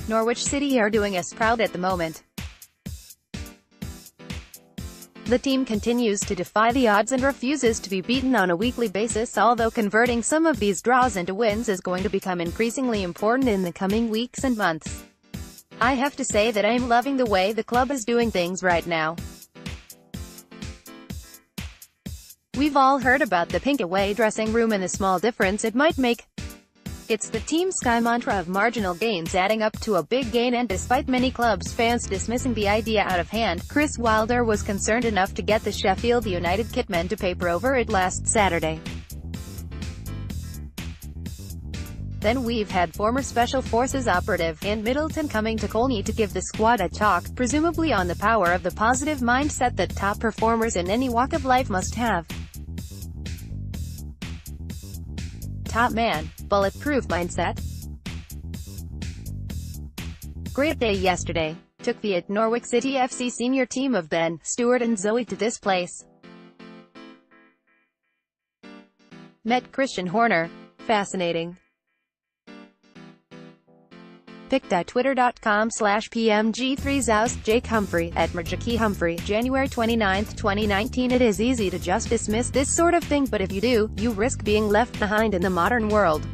Norwich City are doing us proud at the moment. The team continues to defy the odds and refuses to be beaten on a weekly basis, although converting some of these draws into wins is going to become increasingly important in the coming weeks and months. I have to say that I'm loving the way the club is doing things right now. We've all heard about the pink away dressing room and the small difference it might make. It's the Team Sky mantra of marginal gains adding up to a big gain, and despite many clubs fans dismissing the idea out of hand, Chris Wilder was concerned enough to get the Sheffield United kitmen to paper over it last Saturday. Then we've had former Special Forces operative and Middleton coming to Colney to give the squad a talk, presumably on the power of the positive mindset that top performers in any walk of life must have. Top man, bulletproof mindset. Great day yesterday. Took the at Norwich City FC senior team of Ben, Stuart and Zoe to this place. Met Christian Horner. Fascinating. Pic.twitter.com/PMG3Zoust, Jake Humphrey, at Marjaki Humphrey, January 29, 2019. It is easy to just dismiss this sort of thing, but if you do, you risk being left behind in the modern world.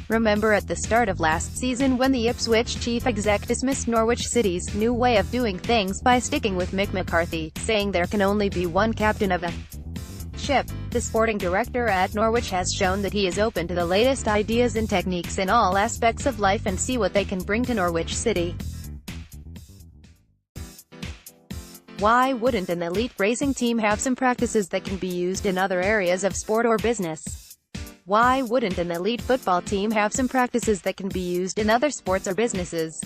Remember at the start of last season when the Ipswich chief exec dismissed Norwich City's new way of doing things by sticking with Mick McCarthy, saying there can only be one captain of a ship. The sporting director at Norwich has shown that he is open to the latest ideas and techniques in all aspects of life and see what they can bring to Norwich City. Why wouldn't an elite racing team have some practices that can be used in other areas of sport or business? Why wouldn't an elite football team have some practices that can be used in other sports or businesses?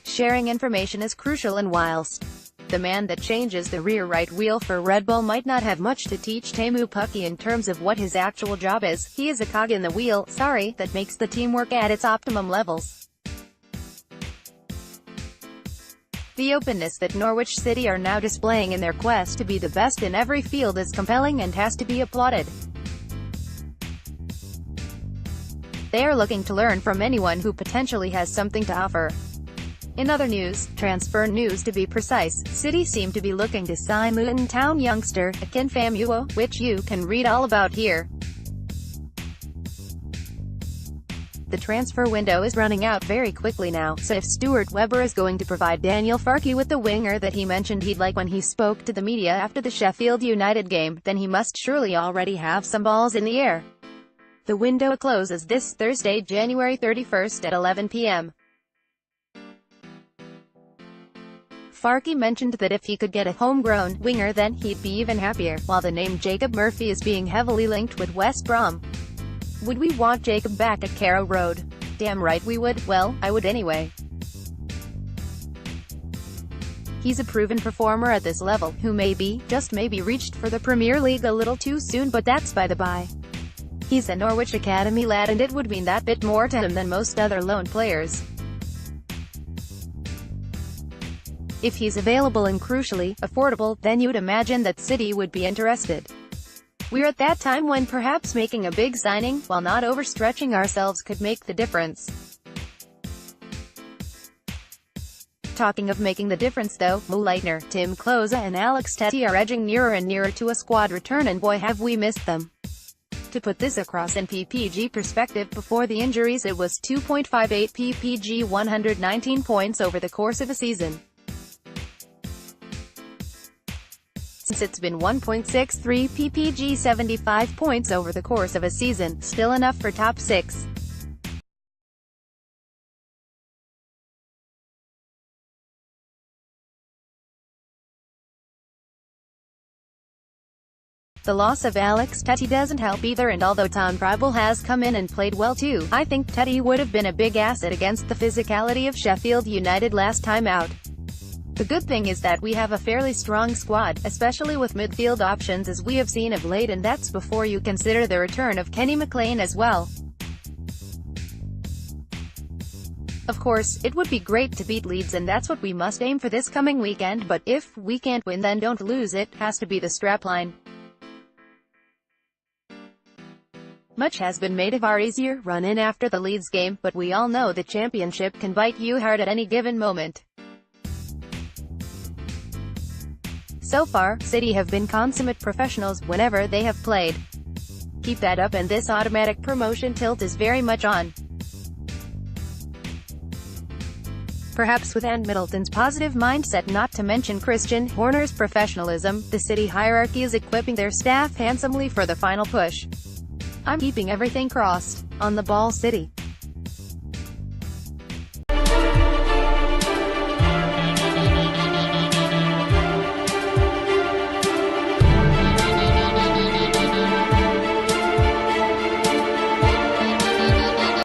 Sharing information is crucial, and whilst the man that changes the rear right wheel for Red Bull might not have much to teach Teemu Pukki in terms of what his actual job is, he is a cog in the wheel, that makes the team work at its optimum levels. The openness that Norwich City are now displaying in their quest to be the best in every field is compelling and has to be applauded. They are looking to learn from anyone who potentially has something to offer. In other news, transfer news to be precise, City seem to be looking to sign Luton Town youngster, Akin Famuyiwa, which you can read all about here. The transfer window is running out very quickly now, so if Stuart Webber is going to provide Daniel Farke with the winger that he mentioned he'd like when he spoke to the media after the Sheffield United game, then he must surely already have some balls in the air. The window closes this Thursday, January 31st at 11 p.m. Farke mentioned that if he could get a homegrown winger then he'd be even happier, while the name Jacob Murphy is being heavily linked with West Brom. Would we want Jacob back at Carrow Road? Damn right we would. Well, I would anyway. He's a proven performer at this level, who maybe, just maybe, reached for the Premier League a little too soon, but that's by the by. He's a Norwich Academy lad, and it would mean that bit more to him than most other loan players. If he's available and crucially, affordable, then you'd imagine that City would be interested. We're at that time when perhaps making a big signing, while not overstretching ourselves, could make the difference. Talking of making the difference though, Mo Leitner, Tim Klose and Alex Tettey are edging nearer and nearer to a squad return, and boy have we missed them. To put this across in PPG perspective, before the injuries it was 2.58 PPG, 119 points over the course of a season. Since it's been 1.63 PPG, 75 points over the course of a season, still enough for top 6. The loss of Alex Tettey doesn't help either, and although Tom Pryble has come in and played well too, I think Tettey would have been a big asset against the physicality of Sheffield United last time out. The good thing is that we have a fairly strong squad, especially with midfield options as we have seen of late, and that's before you consider the return of Kenny McLean as well. Of course, it would be great to beat Leeds, and that's what we must aim for this coming weekend, but if we can't win then don't lose it, has to be the strapline. Much has been made of our easier run-in after the Leeds game, but we all know the championship can bite you hard at any given moment. So far, City have been consummate professionals whenever they have played. Keep that up and this automatic promotion tilt is very much on. Perhaps with Anne Middleton's positive mindset, not to mention Christian Horner's professionalism, the City hierarchy is equipping their staff handsomely for the final push. I'm keeping everything crossed. On the ball, City.